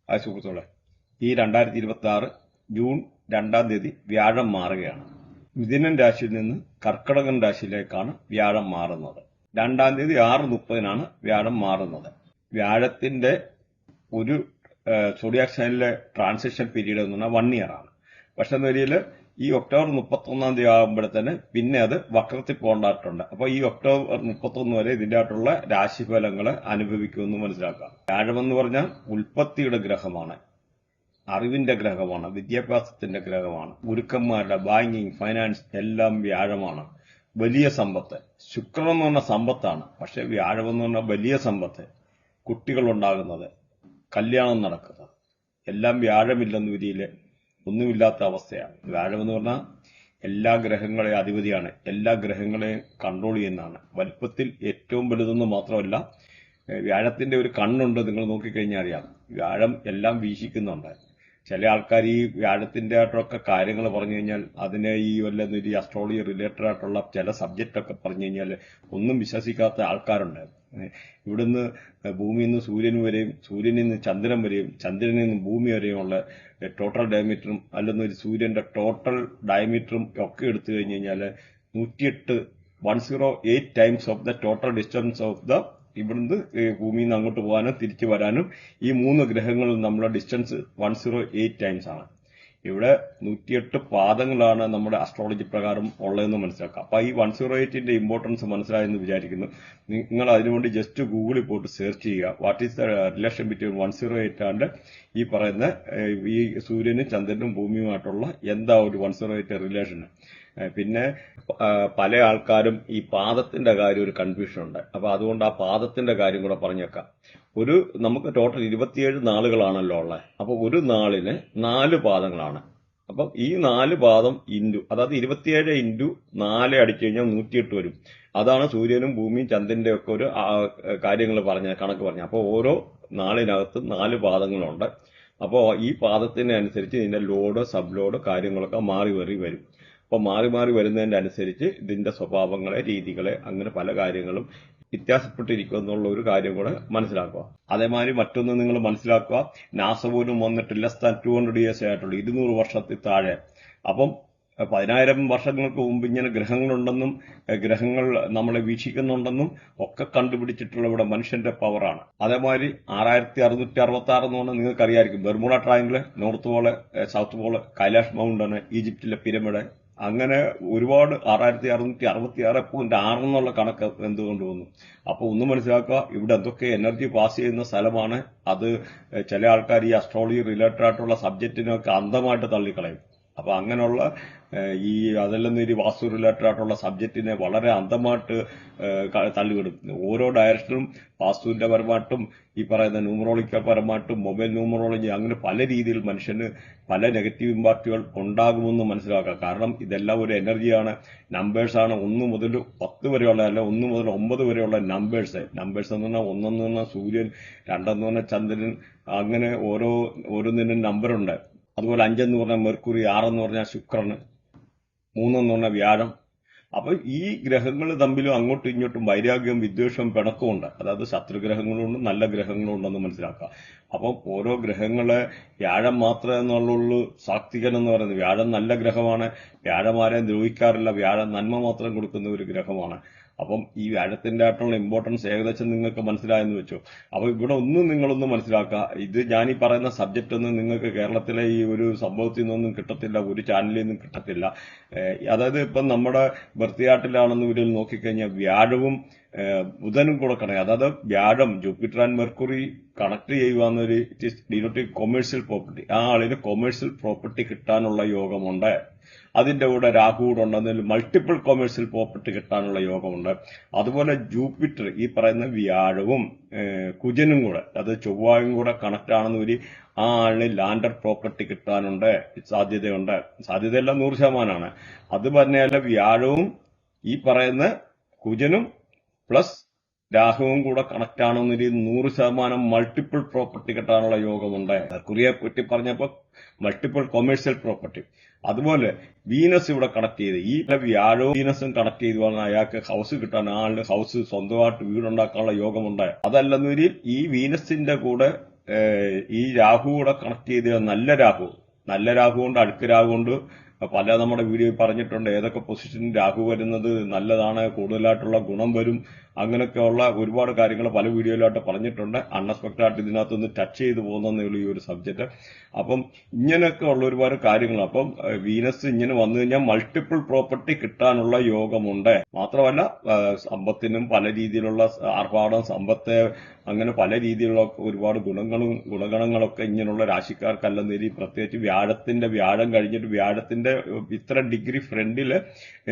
ആ സുഹൃത്തുക്കളെ, ഈ 2026 ജൂൺ 2-ാം തീയതി വ്യാഴം മാറുകയാണ്. മിഥുനൻ രാശിയിൽ നിന്ന് കർക്കടകൻ രാശിയിലേക്കാണ് വ്യാഴം മാറുന്നത്. 2-ാം തീയതി 6:30 വ്യാഴം മാറുന്നത്. വ്യാഴത്തിന്റെ ഒരു സോഡിയാക് സൈനിലെ ട്രാൻസിഷൻ പീരീഡ് എന്ന് പറഞ്ഞാൽ 1 ഇയർ ആണ്. പക്ഷെ നിലയിൽ ഈ ഒക്ടോബർ 31-ാം തീയതി ആകുമ്പോഴത്തേന് പിന്നെ അത് വക്രത്തിൽ പോകേണ്ടതായിട്ടുണ്ട്. അപ്പൊ ഈ ഒക്ടോബർ 31 വരെ ഇതിന്റെ ആയിട്ടുള്ള രാശിഫലങ്ങൾ അനുഭവിക്കുമെന്ന് മനസ്സിലാക്കാം. വ്യാഴമെന്ന് പറഞ്ഞാൽ ഉൽപ്പത്തിയുടെ ഗ്രഹമാണ്, അറിവിന്റെ ഗ്രഹമാണ്, വിദ്യാഭ്യാസത്തിന്റെ ഗ്രഹമാണ്, ഗുരുക്കന്മാരുടെ ബാങ്കിങ്, ഫൈനാൻസ് എല്ലാം വ്യാഴമാണ്. വലിയ സമ്പത്ത്, ശുക്രൻ എന്ന് പറഞ്ഞ സമ്പത്താണ്. പക്ഷെ വ്യാഴമെന്ന് പറഞ്ഞ വലിയ സമ്പത്ത്, കുട്ടികൾ ഉണ്ടാകുന്നത്, കല്യാണം നടക്കുന്നത് എല്ലാം വ്യാഴമില്ലെന്ന രീതിയിൽ ഒന്നുമില്ലാത്ത അവസ്ഥയാണ്. വ്യാഴമെന്ന് പറഞ്ഞാൽ എല്ലാ ഗ്രഹങ്ങളെയും അധിപതിയാണ്, എല്ലാ ഗ്രഹങ്ങളെയും കൺട്രോൾ ചെയ്യുന്നതാണ്. വലുപ്പത്തിൽ ഏറ്റവും വലുതെന്ന് മാത്രമല്ല, വ്യാഴത്തിന്റെ ഒരു കണ്ണുണ്ട്, നിങ്ങൾ നോക്കിക്കഴിഞ്ഞാൽ അറിയാം. വ്യാഴം എല്ലാം വീക്ഷിക്കുന്നുണ്ട്. ചില ആൾക്കാർ ഈ വ്യാഴത്തിന്റെ ആയിട്ടൊക്കെ കാര്യങ്ങൾ പറഞ്ഞു കഴിഞ്ഞാൽ അതിനെ ഈ വല്ലൊരു അസ്ട്രോളജി റിലേറ്റഡ് ആയിട്ടുള്ള ചില സബ്ജക്റ്റ് ഒക്കെ പറഞ്ഞു കഴിഞ്ഞാൽ ഒന്നും വിശ്വസിക്കാത്ത ആൾക്കാരുണ്ട്. ഇവിടുന്ന് ഭൂമിയിൽ നിന്ന് സൂര്യൻ വരെയും, സൂര്യനിൽ നിന്ന് ചന്ദ്രൻ വരെയും, ചന്ദ്രനിൽ നിന്ന് ഭൂമി വരെയുമുള്ള ടോട്ടൽ ഡയമീറ്ററും അല്ലെങ്കിൽ ഒരു സൂര്യന്റെ ടോട്ടൽ ഡയമീറ്ററും ഒക്കെ എടുത്തു കഴിഞ്ഞു കഴിഞ്ഞാൽ 108 times of the total distance of the ഇവിടുന്ന് ഭൂമിയിൽ നിന്ന് അങ്ങോട്ട് പോകാനും തിരിച്ചു വരാനും ഈ 3 ഗ്രഹങ്ങളിൽ നമ്മളെ ഡിസ്റ്റൻസ് 108 ടൈംസ് ആണ്. ഇവിടെ 108 പാദങ്ങളാണ് നമ്മുടെ അസ്ട്രോളജി പ്രകാരം ഉള്ളതെന്ന് മനസ്സിലാക്കാം. അപ്പൊ ഈ 108ന്റെ ഇമ്പോർട്ടൻസ് മനസ്സിലായെന്ന് വിചാരിക്കുന്നു. നിങ്ങൾ അതിനുവേണ്ടി ജസ്റ്റ് ഗൂഗിളിൽ പോയിട്ട് സെർച്ച് ചെയ്യുക, what is the relation between 108 and ഈ പറയുന്ന ഈ സൂര്യനും ചന്ദ്രനും ഭൂമിയുമായിട്ടുള്ള എന്താ ഒരു 108 റിലേഷൻ. പിന്നെ പല ആൾക്കാരും ഈ പാദത്തിന്റെ കാര്യം ഒരു കൺഫ്യൂഷൻ ഉണ്ട്. അപ്പൊ അതുകൊണ്ട് ആ പാദത്തിന്റെ കാര്യം കൂടെ പറഞ്ഞേക്കാം. നമുക്ക് ടോട്ടൽ 27 നാളുകളാണല്ലോ ഉള്ളത്. അപ്പൊ ഒരു നാളിന് 4 പാദങ്ങളാണ്. അപ്പം ഈ 4 പാദം അതായത് 27 ഇൻറ്റു 4 അടിച്ചു കഴിഞ്ഞാൽ 108 വരും. അതാണ് സൂര്യനും ഭൂമിയും ചന്ദ്രന്റെ ഒക്കെ ഒരു കാര്യങ്ങൾ കണക്ക് പറഞ്ഞ. അപ്പോൾ ഓരോ നാളിനകത്ത് 4 പാദങ്ങളുണ്ട്. അപ്പോൾ ഈ പാദത്തിനനുസരിച്ച് ഇതിന്റെ ലോഡ്, സബ് ലോഡ് കാര്യങ്ങളൊക്കെ മാറി വരും. അപ്പൊ മാറി വരുന്നതിന്റെ അനുസരിച്ച് ഇതിന്റെ സ്വഭാവങ്ങളെ, രീതികളെ, അങ്ങനെ പല കാര്യങ്ങളും വ്യത്യാസപ്പെട്ടിരിക്കും എന്നുള്ള ഒരു കാര്യം കൂടെ മനസ്സിലാക്കുക. അതേമാതിരി മറ്റൊന്ന് നിങ്ങൾ മനസ്സിലാക്കുക, നാസ പോലും വന്നിട്ട് ലെസ് ദാൻ 200 ഇയേഴ്സ് ആയിട്ടുള്ളൂ, 200 വർഷത്തിൽ താഴെ. അപ്പം 10,000 വർഷങ്ങൾക്ക് മുമ്പ് ഇങ്ങനെ ഗ്രഹങ്ങളുണ്ടെന്നും ഗ്രഹങ്ങൾ നമ്മളെ വീക്ഷിക്കുന്നുണ്ടെന്നും ഒക്കെ കണ്ടുപിടിച്ചിട്ടുള്ള ഇവിടെ മനുഷ്യന്റെ പവറാണ്. അതേമാതിരി 6666 എന്ന് പറഞ്ഞാൽ നിങ്ങൾക്ക് അറിയാമായിരിക്കും. Bermuda triangle, north pole, south pole, Kailash mountain, ഈജിപ്തിലെ പിരമിഡ്, അങ്ങനെ ഒരുപാട് 6666.6 എന്നുള്ള കണക്ക് എന്തുകൊണ്ട് വന്നു. അപ്പൊ ഒന്ന് മനസ്സിലാക്കുക, ഇവിടെ എന്തൊക്കെ എനർജി പാസ് ചെയ്യുന്ന സ്ഥലമാണ്. അത് ചില ആൾക്കാർ ഈ അസ്ട്രോളജി റിലേറ്റഡ് ആയിട്ടുള്ള സബ്ജക്റ്റിനൊക്കെ അന്ധമായിട്ട് തള്ളിക്കളയും. അപ്പൊ അങ്ങനെയുള്ള ഈ അതെല്ലാം ഒരു വാസ്തു റിലേറ്റഡ് ആയിട്ടുള്ള സബ്ജക്റ്റിനെ വളരെ അന്ധമായിട്ട് തള്ളിവിടും. ഓരോ ഡയറക്ഷനും വാസ്തുവിന്റെ പരമായിട്ടും ഈ പറയുന്ന ന്യൂമറോളജിക്കൽ പരമായിട്ടും മൊബൈൽ ന്യൂമറോളജി, അങ്ങനെ പല രീതിയിൽ മനുഷ്യന് പല നെഗറ്റീവ് ഇമ്പാക്റ്റുകൾ ഉണ്ടാകുമെന്ന് മനസ്സിലാക്കാം. കാരണം ഇതെല്ലാം ഒരു എനർജിയാണ്, നമ്പേഴ്സാണ്. 1 മുതൽ 10 വരെയുള്ള, അല്ല 1 മുതൽ 9 വരെയുള്ള നമ്പേഴ്സ് എന്ന് പറഞ്ഞാൽ 1 എന്ന് പറഞ്ഞാൽ സൂര്യൻ, 2 എന്ന് പറഞ്ഞാൽ ചന്ദ്രൻ, അങ്ങനെ ഓരോന്നിനും നമ്പറുണ്ട്. അതുപോലെ 5 എന്ന് പറഞ്ഞാൽ മെർക്കുറി, 6 എന്ന് പറഞ്ഞാൽ ശുക്രന്, 3 എന്ന് പറഞ്ഞാൽ വ്യാഴം. അപ്പൊ ഈ ഗ്രഹങ്ങൾ തമ്മിലും അങ്ങോട്ടും ഇങ്ങോട്ടും വൈരാഗ്യവും വിദ്വേഷവും പിണക്കവും ഉണ്ട്. അതായത് ശത്രുഗ്രഹങ്ങളുണ്ട്, നല്ല ഗ്രഹങ്ങളും ഉണ്ടെന്ന് മനസ്സിലാക്കുക. അപ്പം ഓരോ ഗ്രഹങ്ങളെ വ്യാഴം മാത്രമേ എന്നുള്ളൂ സാത്വികൻ എന്ന് പറയുന്നത്. വ്യാഴം നല്ല ഗ്രഹമാണ്, വ്യാഴം ആരെയും ദ്രോഹിക്കാറില്ല, വ്യാഴം നന്മ മാത്രം കൊടുക്കുന്ന ഒരു ഗ്രഹമാണ്. അപ്പം ഈ വ്യാഴത്തിന്റെ ആയിട്ടുള്ള ഇമ്പോർട്ടൻസ് ഏകദേശം നിങ്ങൾക്ക് മനസ്സിലായെന്ന് വെച്ചു. അപ്പൊ ഇവിടെ നിങ്ങളൊന്നും മനസ്സിലാക്കുക, ഇത് ഞാൻ ഈ പറയുന്ന സബ്ജക്റ്റ് ഒന്നും നിങ്ങൾക്ക് കേരളത്തിലെ ഈ ഒരു സംഭവത്തിൽ നിന്നൊന്നും കിട്ടത്തില്ല, ഒരു ചാനലിൽ നിന്നും കിട്ടത്തില്ല. അതായത് ഇപ്പം നമ്മുടെ ബർത്തിയാട്ടിലാണെന്ന് ഇതിൽ നോക്കിക്കഴിഞ്ഞാൽ വ്യാഴവും ബുധനും കൂടെ കണക്ട്, അതായത് വ്യാഴം, ജൂപ്പിറ്റർ ആൻഡ് മെർക്കുറി കണക്ട് ചെയ്യുക എന്നൊരു it is denoting commercial property. ആ ആളിന് കൊമേഴ്സ്യൽ പ്രോപ്പർട്ടി കിട്ടാനുള്ള യോഗമുണ്ട്. അതിന്റെ കൂടെ രാഹു കൂടെ ഉണ്ടെന്നതിൽ മൾട്ടിപ്പിൾ കൊമേഴ്സ്യൽ പ്രോപ്പർട്ടി കിട്ടാനുള്ള യോഗമുണ്ട്. അതുപോലെ ജൂപ്പിറ്റർ, ഈ പറയുന്ന വ്യാഴവും കുജനും കൂടെ, അത് ചൊവ്വായും കൂടെ കണക്ട് ആണെന്ന് ആ ആളിന് ലാൻഡർ പ്രോപ്പർട്ടി കിട്ടാനുണ്ട്, സാധ്യതയുണ്ട്. സാധ്യതയല്ല 100%. അത് പറഞ്ഞാൽ വ്യാഴവും ഈ പറയുന്ന കുജനും പ്ലസ് രാഹുവും കൂടെ കണക്ട് ആണെന്നൊരു 100% മൾട്ടിപ്പിൾ പ്രോപ്പർട്ടി കിട്ടാനുള്ള യോഗമുണ്ട്. കുറിയെ പറ്റി പറഞ്ഞപ്പോൾ മൾട്ടിപ്പിൾ കൊമേഴ്സ്യൽ പ്രോപ്പർട്ടി. അതുപോലെ വീനസ് ഇവിടെ കണക്ട് ചെയ്ത്, ഈ വ്യാഴവും വീനസും കണക്ട് ചെയ്ത് പറഞ്ഞാൽ അയാൾക്ക് ഹൗസ് കിട്ടാൻ, ആളുടെ ഹൗസ് സ്വന്തമായിട്ട് വീടുണ്ടാക്കാനുള്ള യോഗമുണ്ട്. അതല്ലെന്നൊരു ഈ വീനസിന്റെ കൂടെ ഈ രാഹു കൂടെ കണക്ട് ചെയ്ത് നല്ല രാഹു കൊണ്ട് അടുക്ക് രാഹു കൊണ്ട് പല നമ്മുടെ വീഡിയോയിൽ പറഞ്ഞിട്ടുണ്ട് ഏതൊക്കെ പൊസിഷനിൽ രാഹു വരുന്നത് നല്ലതാണ്, കൂടുതലായിട്ടുള്ള ഗുണം വരും, അങ്ങനെയൊക്കെയുള്ള ഒരുപാട് കാര്യങ്ങൾ പല വീഡിയോയിലായിട്ട് പറഞ്ഞിട്ടുണ്ട്. അൺഎക്സ്പെക്ടഡ് ആയിട്ട് ഇതിനകത്തൊന്ന് ടച്ച് ചെയ്ത് പോകുന്നതേ ഉള്ളൂ ഈ ഒരു സബ്ജക്ട്. അപ്പം ഇങ്ങനെയൊക്കെ ഉള്ള ഒരുപാട് കാര്യങ്ങൾ. അപ്പം വീനസ് ഇങ്ങനെ വന്നു കഴിഞ്ഞാൽ മൾട്ടിപ്പിൾ പ്രോപ്പർട്ടി കിട്ടാനുള്ള യോഗമുണ്ട്. മാത്രമല്ല സമ്പത്തിനും പല രീതിയിലുള്ള ആർഭാടം, സമ്പത്ത്, അങ്ങനെ പല രീതിയിലുള്ള ഒരുപാട് ഗുണഗണങ്ങളൊക്കെ ഇങ്ങനെയുള്ള രാശിക്കാർക്കല്ലെന്നേരി പ്രത്യേകിച്ച് വ്യാഴം കഴിഞ്ഞിട്ട് വ്യാഴത്തിന്റെ ഇത്ര ഡിഗ്രി ഫ്രണ്ടില്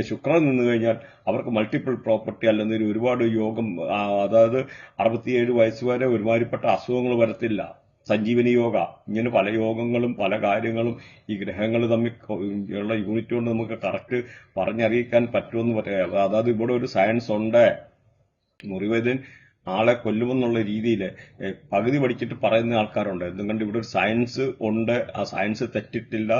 ശുക്രൻ നിന്ന് കഴിഞ്ഞാൽ അവർക്ക് മൾട്ടിപ്പിൾ പ്രോപ്പർട്ടി അല്ലെന്നേരി ഒരുപാട് യോഗം, അതായത് 67 വയസ്സ് വരെ ഒരുമാതിരിപ്പെട്ട അസുഖങ്ങൾ വരത്തില്ല. സഞ്ജീവനി യോഗ, ഇങ്ങനെ പല യോഗങ്ങളും പല കാര്യങ്ങളും ഈ ഗ്രഹങ്ങൾ തമ്മിൽ ഉള്ള യൂണിറ്റ് കൊണ്ട് നമുക്ക് കറക്റ്റ് പറഞ്ഞറിയിക്കാൻ പറ്റുമെന്ന് പറയാം. അതായത് ഇവിടെ ഒരു സയൻസ് ഉണ്ട്. മുറിവേദൻ ആളെ കൊല്ലുമെന്നുള്ള രീതിയിൽ പകുതി പഠിച്ചിട്ട് പറയുന്ന ആൾക്കാരുണ്ട്. എന്തുകൊണ്ട് ഇവിടെ ഒരു സയൻസ് ഉണ്ട്, ആ സയൻസ് തെറ്റിട്ടില്ല.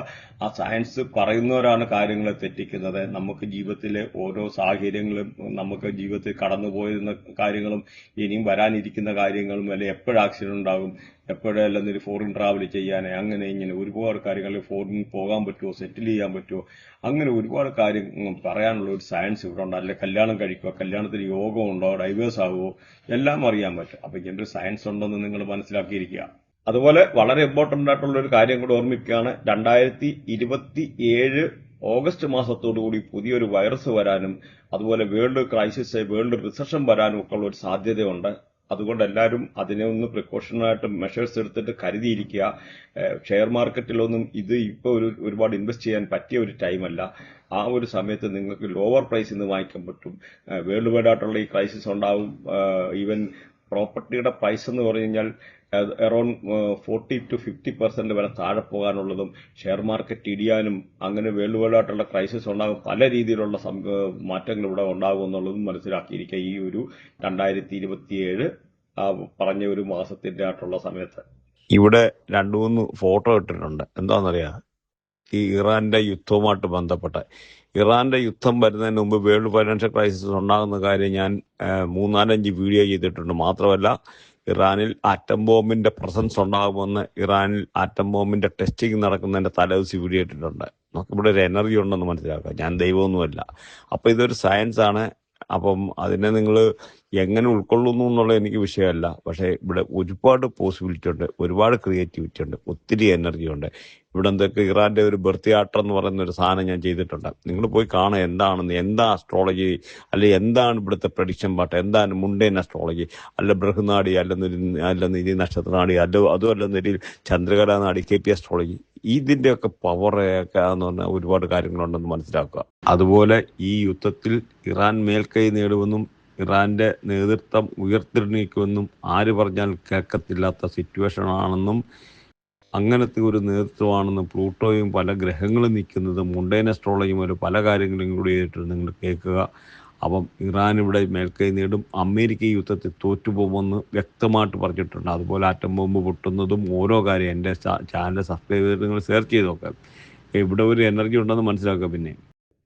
ആ സയൻസ് പറയുന്നവരാണ് കാര്യങ്ങളെ തെറ്റിക്കുന്നത്. നമുക്ക് ജീവിതത്തിലെ ഓരോ സാഹചര്യങ്ങളും, നമുക്ക് ജീവിതത്തിൽ കടന്നുപോയിരുന്ന കാര്യങ്ങളും ഇനിയും വരാനിരിക്കുന്ന കാര്യങ്ങളും, അല്ലെങ്കിൽ എപ്പോഴും ആക്സിഡന്റ് ഉണ്ടാകും, എപ്പോഴല്ലെന്നൊരു ഫോറിൻ ട്രാവൽ ചെയ്യാൻ, അങ്ങനെ ഇങ്ങനെ ഒരുപാട് കാര്യങ്ങൾ, ഫോറിൻ പോകാൻ പറ്റുമോ, സെറ്റിൽ ചെയ്യാൻ പറ്റുമോ, അങ്ങനെ ഒരുപാട് കാര്യങ്ങൾ പറയാനുള്ള ഒരു സയൻസ് ഇവിടെ ഉണ്ട്. അല്ലെ കല്യാണം കഴിക്കുക, കല്യാണത്തിന് യോഗം ഉണ്ടോ, ഡൈവേഴ്സ് ആകുമോ, എല്ലാം അറിയാൻ പറ്റും. അപ്പൊ ഇങ്ങനെ ഒരു സയൻസ് ഉണ്ടെന്ന് നിങ്ങൾ മനസ്സിലാക്കിയിരിക്കുക. അതുപോലെ വളരെ ഇമ്പോർട്ടന്റ് ആയിട്ടുള്ള ഒരു കാര്യം കൂടെ ഓർമ്മിക്കുകയാണ്. 2027 ഓഗസ്റ്റ് മാസത്തോടുകൂടി പുതിയൊരു വൈറസ് വരാനും അതുപോലെ വേൾഡ് റിസഷൻ വരാനും ഒക്കെ ഉള്ള ഒരു സാധ്യതയുണ്ട്. അതുകൊണ്ട് എല്ലാവരും അതിനെ ഒന്ന് പ്രിക്കോഷനായിട്ട് മെഷേഴ്സ് എടുത്തിട്ട് കരുതിയിരിക്കുക. ഷെയർ മാർക്കറ്റിലൊന്നും ഇത് ഇപ്പോൾ ഒരുപാട് ഇൻവെസ്റ്റ് ചെയ്യാൻ പറ്റിയ ഒരു ടൈമല്ല. ആ ഒരു സമയത്ത് നിങ്ങൾക്ക് ലോവർ പ്രൈസിൽ നിന്ന് വാങ്ങിക്കാൻ പറ്റും. വേൾഡ് വൈഡ് ആയിട്ടുള്ള ഈ ക്രൈസിസ് ഉണ്ടാവും. ഈവൻ പ്രോപ്പർട്ടിയുടെ പ്രൈസ് എന്ന് പറഞ്ഞു കഴിഞ്ഞാൽ അറൌണ്ട് 40 to 50% വരെ താഴെ പോകാനുള്ളതും ഷെയർ മാർക്കറ്റ് ഇടിയാനും അങ്ങനെ വേൾഡ് വൈഡ് ആയിട്ടുള്ള ക്രൈസിസ് ഉണ്ടാകും. പല രീതിയിലുള്ള മാറ്റങ്ങൾ ഇവിടെ ഉണ്ടാകും എന്നുള്ളതും മനസ്സിലാക്കിയിരിക്കുക. ഈ ഒരു 2027 പറഞ്ഞ ഒരു മാസത്തിന്റെ ആയിട്ടുള്ള സമയത്ത് ഇവിടെ 2-3 ഫോട്ടോ ഇട്ടിട്ടുണ്ട്. എന്താണെന്നറിയാം, ഈ ഇറാന്റെ യുദ്ധവുമായിട്ട് ബന്ധപ്പെട്ട ഇറാന്റെ യുദ്ധം വരുന്നതിന് മുമ്പ് വേൾഡ് ഫൈനാൻഷ്യൽ ക്രൈസിസ് ഉണ്ടാകുന്ന കാര്യം ഞാൻ 3-4-5 വീഡിയോ ചെയ്തിട്ടുണ്ട്. മാത്രമല്ല ഇറാനിൽ ആറ്റം ബോംബിന്റെ പ്രസൻസ് ഉണ്ടാകുമെന്ന്, ഇറാനിൽ ആറ്റം ബോംബിന്റെ ടെസ്റ്റിംഗ് നടക്കുന്നതിന്റെ തലേദിവസം വീഡിയോ ഇട്ടിട്ടുണ്ട്. നമുക്കിവിടെ ഒരു എനർജി ഉണ്ടെന്ന് മനസ്സിലാക്കാം. ഞാൻ ദൈവമൊന്നുമല്ല. അപ്പൊ ഇതൊരു സയൻസ് ആണ്. അപ്പം അതിനെ നിങ്ങൾ എങ്ങനെ ഉൾക്കൊള്ളുന്നു എന്നുള്ളത് എനിക്ക് വിഷയമല്ല. പക്ഷേ ഇവിടെ ഒരുപാട് പോസിബിലിറ്റി ഉണ്ട്, ഒരുപാട് ക്രിയേറ്റിവിറ്റി ഉണ്ട്, ഒത്തിരി എനർജി ഉണ്ട്. ഇവിടെ എന്തൊക്കെ ഇറാന്റെ ഒരു ബർത്തിയാട്ടം എന്ന് പറയുന്ന ഒരു സാധനം ഞാൻ ചെയ്തിട്ടുണ്ട്. നിങ്ങൾ പോയി കാണുക എന്താണെന്ന്, എന്താ അസ്ട്രോളജി, അല്ലെ എന്താണ് ഇവിടുത്തെ പ്രഡിക്ഷൻ പാട്ട്, എന്താണ് മുണ്ടേൻ അസ്ട്രോളജി, അല്ല ബൃഹനാടി, അല്ലെന്നൊരു നക്ഷത്രനാടി, അതും അല്ലെന്നൊരു ചന്ദ്രകലാ നാടി, KP അസ്ട്രോളജി, ഇതിന്റെയൊക്കെ പവറൊക്കെ എന്ന് പറഞ്ഞാൽ ഒരുപാട് കാര്യങ്ങളുണ്ടെന്ന് മനസ്സിലാക്കുക. അതുപോലെ ഈ യുദ്ധത്തിൽ ഇറാൻ മേൽക്കൈ നേടുമെന്നും ഇറാന്റെ നേതൃത്വം ഉയർത്തെഴുന്നേക്കുമെന്നും ആര് പറഞ്ഞാൽ കേൾക്കത്തില്ലാത്ത സിറ്റുവേഷൻ ആണെന്നും, അങ്ങനത്തെ ഒരു നേതൃത്വമാണെന്നും, പ്ലൂട്ടോയും പല ഗ്രഹങ്ങളും നിൽക്കുന്നതും മുണ്ടേൻ അസ്ട്രോളജിയും ഒരു പല കാര്യങ്ങളും ഇൻക്ലൂഡ് ചെയ്തിട്ട് നിങ്ങൾ കേൾക്കുക. അപ്പം ഇറാൻ ഇവിടെ മേൽക്കൈ നേടും, അമേരിക്ക ഈ യുദ്ധത്തിൽ തോറ്റുപോകുമെന്ന് വ്യക്തമായിട്ട് പറഞ്ഞിട്ടുണ്ട്. അതുപോലെ ആറ്റം ബോംബ് പൊട്ടുന്നതും ഓരോ കാര്യം എൻ്റെ ചാനൽ സബ്സ്ക്രൈബ് ചെയ്തിട്ട് നിങ്ങൾ സെർച്ച് ചെയ്ത് നോക്കാം. ഇവിടെ ഒരു എനർജി ഉണ്ടെന്ന് മനസ്സിലാക്കുക. പിന്നെ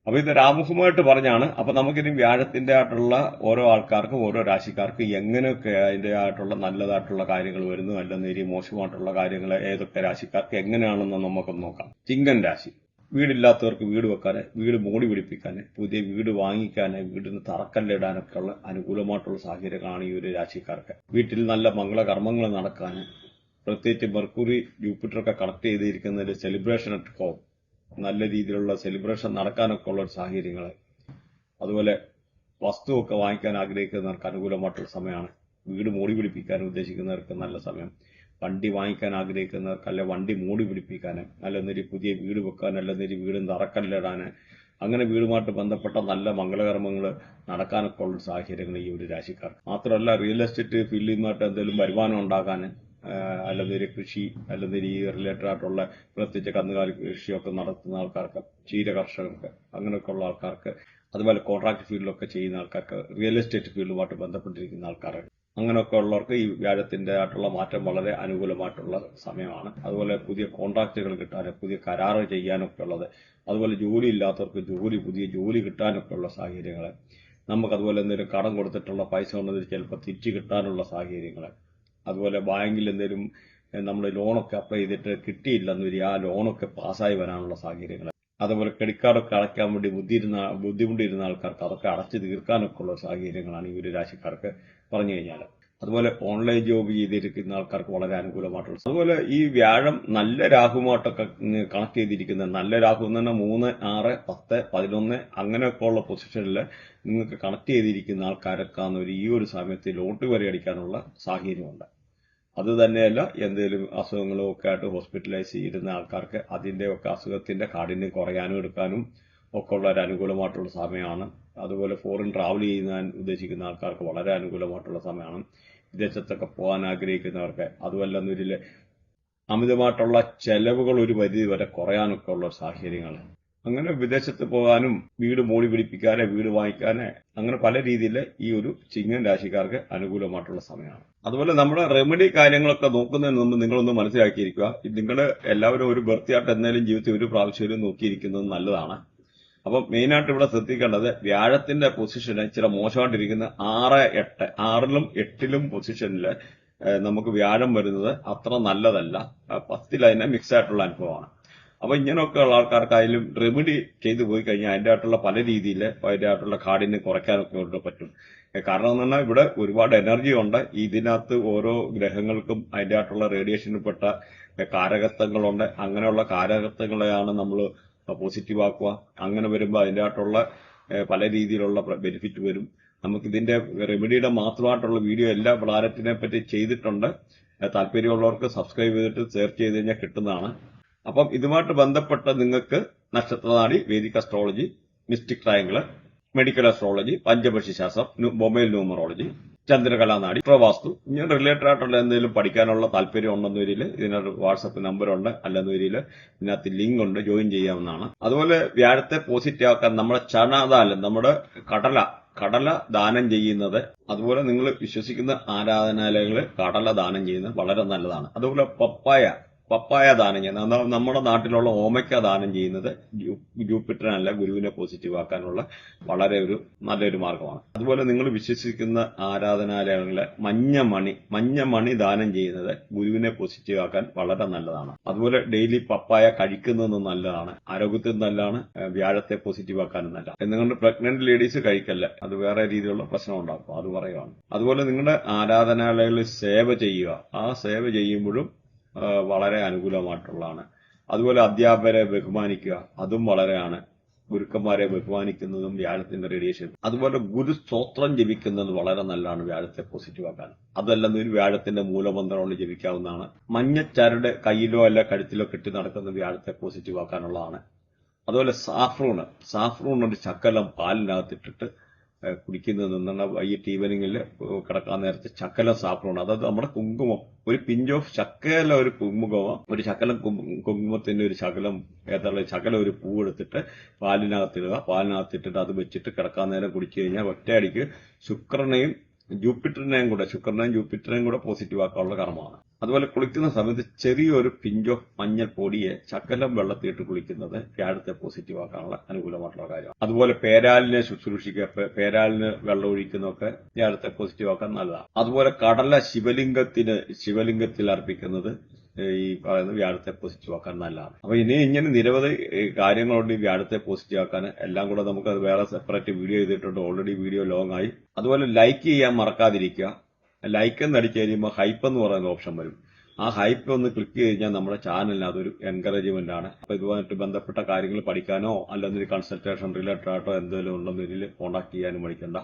അപ്പൊ ഇത് രാമുഖമായിട്ട് പറഞ്ഞാണ്. അപ്പൊ നമുക്കിനി വ്യാഴത്തിന്റെ ആയിട്ടുള്ള ഓരോ ആൾക്കാർക്കും ഓരോ രാശിക്കാർക്കും എങ്ങനെയൊക്കെ അതിന്റെ ആയിട്ടുള്ള നല്ലതായിട്ടുള്ള കാര്യങ്ങൾ വരുന്നു, അല്ലെന്നേരി മോശമായിട്ടുള്ള കാര്യങ്ങൾ ഏതൊക്കെ രാശിക്കാർക്ക് എങ്ങനെയാണെന്ന് നമുക്കൊന്ന് നോക്കാം. ചിങ്ങൻ രാശി, വീടില്ലാത്തവർക്ക് വീട് വെക്കാന്, വീട് മോടി പിടിപ്പിക്കാന്, പുതിയ വീട് വാങ്ങിക്കാന്, വീടിന് തറക്കല്ലിടാനൊക്കെ ഉള്ള അനുകൂലമായിട്ടുള്ള സാഹചര്യങ്ങളാണ് ഈ ഒരു രാശിക്കാർക്ക്. വീട്ടിൽ നല്ല മംഗളകർമ്മങ്ങൾ നടക്കാന്, പ്രത്യേകിച്ച് മെർക്കുറി ജൂപ്പിറ്ററൊക്കെ കണക്ട് ചെയ്തിരിക്കുന്ന ഒരു സെലിബ്രേഷൻ അറ്റ് ഹോം, നല്ല രീതിയിലുള്ള സെലിബ്രേഷൻ നടക്കാനൊക്കെ ഉള്ള സാഹചര്യങ്ങൾ. അതുപോലെ വസ്തുവൊക്കെ വാങ്ങിക്കാൻ ആഗ്രഹിക്കുന്നവർക്ക് അനുകൂലമായിട്ടുള്ള സമയമാണ്. വീട് മോടി പിടിപ്പിക്കാൻ ഉദ്ദേശിക്കുന്നവർക്ക് നല്ല സമയം. വണ്ടി വാങ്ങിക്കാൻ ആഗ്രഹിക്കുന്നവർക്ക്, അല്ലെ വണ്ടി മോടി പിടിപ്പിക്കാൻ, അല്ലെന്നൊരു പുതിയ വീട് വെക്കാൻ, അല്ലെന്നൊരു വീട് തറക്കല്ലിടാൻ, അങ്ങനെ വീടുമായിട്ട് ബന്ധപ്പെട്ട നല്ല മംഗളകർമ്മങ്ങൾ നടക്കാനൊക്കെ ഉള്ള സാഹചര്യങ്ങൾ ഈ ഒരു രാശിക്കാർക്ക്. മാത്രമല്ല റിയൽ എസ്റ്റേറ്റ് ഫീൽഡിലുമായിട്ട് എന്തെങ്കിലും വരുമാനം ഉണ്ടാക്കാൻ, അല്ലെന്നൊരു കൃഷി, അല്ലെന്നൊരു ഈ റിലേറ്റഡ് ആയിട്ടുള്ള പ്രത്യേകിച്ച് കന്നുകാലി കൃഷിയൊക്കെ നടത്തുന്ന ആൾക്കാർക്ക്, ക്ഷീര കർഷകർക്ക്, അങ്ങനെയൊക്കെ ഉള്ള ആൾക്കാർക്ക്, അതുപോലെ കോൺട്രാക്ട് ഫീൽഡിലൊക്കെ ചെയ്യുന്ന ആൾക്കാർക്ക്, റിയൽ എസ്റ്റേറ്റ് ഫീൽഡുമായിട്ട് ബന്ധപ്പെട്ടിരിക്കുന്ന ആൾക്കാർക്ക്, അങ്ങനെയൊക്കെ ഉള്ളവർക്ക് ഈ വ്യാഴത്തിന്റെ ആയിട്ടുള്ള മാറ്റം വളരെ അനുകൂലമായിട്ടുള്ള സമയമാണ്. അതുപോലെ പുതിയ കോൺട്രാക്റ്റുകൾ കിട്ടാൻ, പുതിയ കരാറ് ചെയ്യാനൊക്കെ ഉള്ളത്, അതുപോലെ ജോലി ഇല്ലാത്തവർക്ക് പുതിയ ജോലി കിട്ടാനൊക്കെ ഉള്ള സാഹചര്യങ്ങൾ, നമുക്കതുപോലെ എന്തെങ്കിലും കടം കൊടുത്തിട്ടുള്ള പൈസ കൊണ്ടത് ചിലപ്പോൾ തിരിച്ചു കിട്ടാനുള്ള സാഹചര്യങ്ങൾ, അതുപോലെ ബാങ്കിൽ എന്തെങ്കിലും നമ്മൾ ലോണൊക്കെ അപ്ലൈ ചെയ്തിട്ട് കിട്ടിയില്ലെന്ന് വരിക, ആ ലോണൊക്കെ പാസ്സായി വരാനുള്ള സാഹചര്യങ്ങൾ. അതുപോലെ ക്രെഡിറ്റ് കാർഡൊക്കെ അടയ്ക്കാൻ വേണ്ടി ബുദ്ധിമുട്ടിയിരുന്ന ആൾക്കാർക്ക് അതൊക്കെ അടച്ചു തീർക്കാനൊക്കെ ഉള്ള സാഹചര്യങ്ങളാണ് ഈ ഒരു രാശിക്കാർക്ക് പറഞ്ഞു കഴിഞ്ഞാൽ. അതുപോലെ ഓൺലൈൻ ജോബ് ചെയ്തിരിക്കുന്ന ആൾക്കാർക്ക് വളരെ അനുകൂലമായിട്ടുള്ള. അതുപോലെ ഈ വ്യാഴം നല്ല രാഹുമായിട്ടൊക്കെ കണക്ട് ചെയ്തിരിക്കുന്ന, നല്ല രാഹു എന്ന് പറഞ്ഞാൽ 3, 6, 10, 11 അങ്ങനെയൊക്കെ ഉള്ള പൊസിഷനിൽ നിങ്ങൾക്ക് കണക്ട് ചെയ്തിരിക്കുന്ന ആൾക്കാരൊക്കെ ഈ ഒരു സമയത്ത് ലോട്ടറി വരെ അടിക്കാനുള്ള സാഹചര്യമുണ്ട്. അത് തന്നെയല്ല, എന്തെങ്കിലും അസുഖങ്ങളോ ഒക്കെ ആയിട്ട് ഹോസ്പിറ്റലൈസ് ചെയ്യുന്ന ആൾക്കാർക്ക് അതിന്റെ ഒക്കെ അസുഖത്തിന്റെ കാഠിന്യം കുറയാനും എടുക്കാനും ഒക്കെ ഉള്ള ഒരു അനുകൂലമായിട്ടുള്ള സമയമാണ്. അതുപോലെ ഫോറിൻ ട്രാവൽ ചെയ്യാൻ ഉദ്ദേശിക്കുന്ന ആൾക്കാർക്ക് വളരെ അനുകൂലമായിട്ടുള്ള സമയമാണ്. വിദേശത്തൊക്കെ പോകാൻ ആഗ്രഹിക്കുന്നവർക്ക്, അതുമല്ലെന്നൊരിൽ അമിതമായിട്ടുള്ള ചെലവുകൾ ഒരു പരിധി വരെ കുറയാനൊക്കെ ഉള്ള സാഹചര്യങ്ങൾ. അങ്ങനെ വിദേശത്ത് പോകാനും വീട് മോടി പിടിപ്പിക്കാനേ, വീട് വാങ്ങിക്കാനേ, അങ്ങനെ പല രീതിയിൽ ഈ ഒരു ചിങ്ങൻ രാശിക്കാർക്ക് അനുകൂലമായിട്ടുള്ള സമയമാണ്. അതുപോലെ നമ്മുടെ റെമഡി കാര്യങ്ങളൊക്കെ നോക്കുന്നതിന് മുമ്പ് നിങ്ങളൊന്ന് മനസ്സിലാക്കിയിരിക്കുക, നിങ്ങൾ എല്ലാവരും ഒരു ബർത്തിയായിട്ട് എന്തായാലും ജീവിതത്തിൽ ഒരു പ്രാവശ്യം നോക്കിയിരിക്കുന്നത് നല്ലതാണ്. അപ്പം മെയിനായിട്ട് ഇവിടെ ശ്രദ്ധിക്കേണ്ടത് വ്യാഴത്തിന്റെ പൊസിഷൻ ഇച്ചിരി മോശമായിട്ടിരിക്കുന്ന 6, 8, 6ലും 8ലും പൊസിഷനിൽ നമുക്ക് വ്യാഴം വരുന്നത് അത്ര നല്ലതല്ല. 10ൽ അതിനെ മിക്സ് ആയിട്ടുള്ള അനുഭവമാണ്. അപ്പൊ ഇങ്ങനെയൊക്കെ ഉള്ള ആൾക്കാർക്കായാലും റെമഡി ചെയ്തു പോയി കഴിഞ്ഞാൽ അതിന്റെ ആയിട്ടുള്ള പല രീതിയിൽ അതിന്റെ ആയിട്ടുള്ള കാഠിന്യം കുറയ്ക്കാനൊക്കെ പറ്റും. കാരണം എന്ന് പറഞ്ഞാൽ ഇവിടെ ഒരുപാട് എനർജി ഉണ്ട്. ഇതിനകത്ത് ഓരോ ഗ്രഹങ്ങൾക്കും അതിന്റെ ആയിട്ടുള്ള റേഡിയേഷനിൽപ്പെട്ട കാരകത്വങ്ങളുണ്ട്. അങ്ങനെയുള്ള കാരകത്വങ്ങളെയാണ് നമ്മൾ പോസിറ്റീവ് ആക്കുക. അങ്ങനെ വരുമ്പോൾ അതിന്റെ ആയിട്ടുള്ള പല രീതിയിലുള്ള ബെനിഫിറ്റ് വരും. നമുക്കിതിന്റെ റെമഡിയുടെ മാത്രമായിട്ടുള്ള വീഡിയോ എല്ലാ പ്ലാനറ്റിനെ പറ്റി ചെയ്തിട്ടുണ്ട്. താല്പര്യമുള്ളവർക്ക് സബ്സ്ക്രൈബ് ചെയ്തിട്ട് സെർച്ച് ചെയ്ത് കഴിഞ്ഞാൽ കിട്ടുന്നതാണ്. അപ്പം ഇതുമായിട്ട് ബന്ധപ്പെട്ട നിങ്ങൾക്ക് നക്ഷത്രനാടി, vedic astrology, mystic triangle, medical astrology, പഞ്ചപക്ഷി ശാസ്ത്രം, മൊബൈൽ ന്യൂമറോളജി, ചന്ദ്രകലാനാടി, പ്രവാസ്തു, ഇങ്ങനെ റിലേറ്റഡ് ആയിട്ടുള്ള എന്തെങ്കിലും പഠിക്കാനുള്ള താല്പര്യം ഉണ്ടെന്ന വരിയിൽ ഇതിനൊരു വാട്സപ്പ് നമ്പറുണ്ട്. അല്ലെന്ന വരിയിൽ ഇതിനകത്ത് ലിങ്ക് ഉണ്ട്, ജോയിൻ ചെയ്യാവുന്നതാണ്. അതുപോലെ വ്യാഴത്തെ പോസിറ്റീവ് ആക്കാൻ നമ്മുടെ ചണദാനം, നമ്മുടെ കടല ദാനം ചെയ്യുന്നത്, അതുപോലെ നിങ്ങൾ വിശ്വസിക്കുന്ന ആരാധനാലയങ്ങളിൽ കടല ദാനം ചെയ്യുന്നത് വളരെ നല്ലതാണ്. അതുപോലെ പപ്പായ ദാനം ചെയ്യുന്നത്, നമ്മുടെ നാട്ടിലുള്ള ഓമയ്ക്ക ദാനം ചെയ്യുന്നത് ജൂപ്പിറ്ററിനല്ല ഗുരുവിനെ പോസിറ്റീവ് ആക്കാനുള്ള വളരെ നല്ലൊരു മാർഗമാണ്. അതുപോലെ നിങ്ങൾ വിശ്വസിക്കുന്ന ആരാധനാലയങ്ങളിലെ മഞ്ഞമണി ദാനം ചെയ്യുന്നത് ഗുരുവിനെ പോസിറ്റീവ് ആക്കാൻ വളരെ നല്ലതാണ്. അതുപോലെ ഡെയിലി പപ്പായ കഴിക്കുന്നത് നല്ലതാണ്, ആരോഗ്യത്തിന് നല്ലതാണ്, വ്യാഴത്തെ പോസിറ്റീവ് ആക്കാനും നല്ലതാണ്. എന്നുകൊണ്ട് പ്രഗ്നന്റ് ലേഡീസ് കഴിക്കല്ല, അത് വേറെ രീതിയിലുള്ള പ്രശ്നം ഉണ്ടാക്കും, അത് പറയുകയാണ്. അതുപോലെ നിങ്ങളുടെ ആരാധനാലയങ്ങളിൽ സേവ ചെയ്യുക, ആ സേവ ചെയ്യുമ്പോഴും വളരെ അനുകൂലമായിട്ടുള്ളതാണ്. അതുപോലെ അധ്യാപകരെ ബഹുമാനിക്കുക, അതും വളരെയാണ്. ഗുരുക്കന്മാരെ ബഹുമാനിക്കുന്നതും വ്യാഴത്തിന്റെ റേഡിയേഷൻ. അതുപോലെ ഗുരുസ്തോത്രം ജപിക്കുന്നത് വളരെ നല്ലതാണ് വ്യാഴത്തെ പോസിറ്റീവ് ആക്കാൻ. അതല്ലെന്നൊരു വ്യാഴത്തിന്റെ മൂലമന്ത്രം കൊണ്ട് ജപിക്കാവുന്നതാണ്. മഞ്ഞച്ചരട് കയ്യിലോ അല്ല കഴുത്തിലോ കെട്ടി നടക്കുന്ന വ്യാഴത്തെ പോസിറ്റീവ് ആക്കാനുള്ളതാണ്. അതുപോലെ സാഫ്രൂൺ ഒരു ശകലം പാലിനകത്തിട്ടിട്ട് കുടിക്കുന്നത് നിന്നാണ്. വൈകിട്ട് ഈവനിങ്ങിൽ കിടക്കാൻ നേരത്തെ ശകലം സാഫ്രൂൺ, അതായത് നമ്മുടെ കുങ്കുമം, ഒരു പിഞ്ച് ഓഫ് ശകലം ഒരു കുങ്കുമം, ഒരു ശകലം കുങ്കുമത്തിന്റെ ഒരു ശകലം ഒരു പൂ എടുത്തിട്ട് പാലിനകത്തിട്ടിട്ട് അത് വെച്ചിട്ട് കിടക്കാൻ നേരം കുടിച്ചു കഴിഞ്ഞാൽ ഒറ്റയടിക്ക് ശുക്രനെയും ജൂപ്പിറ്ററിനെയും കൂടെ പോസിറ്റീവ് ആക്കാനുള്ള കർമ്മമാണ്. അതുപോലെ കുളിക്കുന്ന സമയത്ത് ചെറിയൊരു പിഞ്ച് ഓഫ് മഞ്ഞൾ പൊടിയെ ശകലം വെള്ളത്തിയിട്ട് കുളിക്കുന്നത് വ്യാഴത്തെ പോസിറ്റീവ് ആക്കാനുള്ള അനുകൂലമായിട്ടുള്ള കാര്യമാണ്. അതുപോലെ പേരാലിനെ ശുശ്രൂഷിക്കുക, പേരാലിന് വെള്ളം ഒഴിക്കുന്നതൊക്കെ വ്യാഴത്തെ പോസിറ്റീവ് ആക്കാൻ നല്ലതാണ്. അതുപോലെ കടല ശിവലിംഗത്തിൽ അർപ്പിക്കുന്നത് ഈ പറയുന്ന വ്യാഴത്തെ പോസിറ്റീവ് ആക്കാൻ നല്ലതാണ്. അപ്പൊ ഇങ്ങനെ നിരവധി കാര്യങ്ങളുണ്ട് ഈ വ്യാഴത്തെ പോസിറ്റീവ് ആക്കാൻ. എല്ലാം കൂടെ നമുക്ക് അത് വേറെ സെപ്പറേറ്റ് വീഡിയോ ചെയ്തിട്ടുണ്ട്, ഓൾറെഡി വീഡിയോ ലോങ് ആയി. അതുപോലെ ലൈക്ക് ചെയ്യാൻ മറക്കാതിരിക്കുക. ലൈക്ക് എന്ന് അടിച്ചു കഴിയുമ്പോൾ ഹൈപ്പ് എന്ന് പറയുന്ന ഓപ്ഷൻ വരും. ആ ഹൈപ്പ് ഒന്ന് ക്ലിക്ക് ചെയ്ത് കഴിഞ്ഞാൽ നമ്മുടെ ചാനലിന് അതൊരു എൻകറേജ്മെന്റ് ആണ്. അപ്പൊ ഇതുമായിട്ട് ബന്ധപ്പെട്ട കാര്യങ്ങൾ പഠിക്കാനോ അല്ലെങ്കിൽ കൺസൾട്ടേഷൻ റിലേറ്റഡ് ആയിട്ടോ എന്തെങ്കിലും ഉണ്ടെന്നതിൽ കോൺടാക്ട് ചെയ്യാനും മടിക്കണ്ട.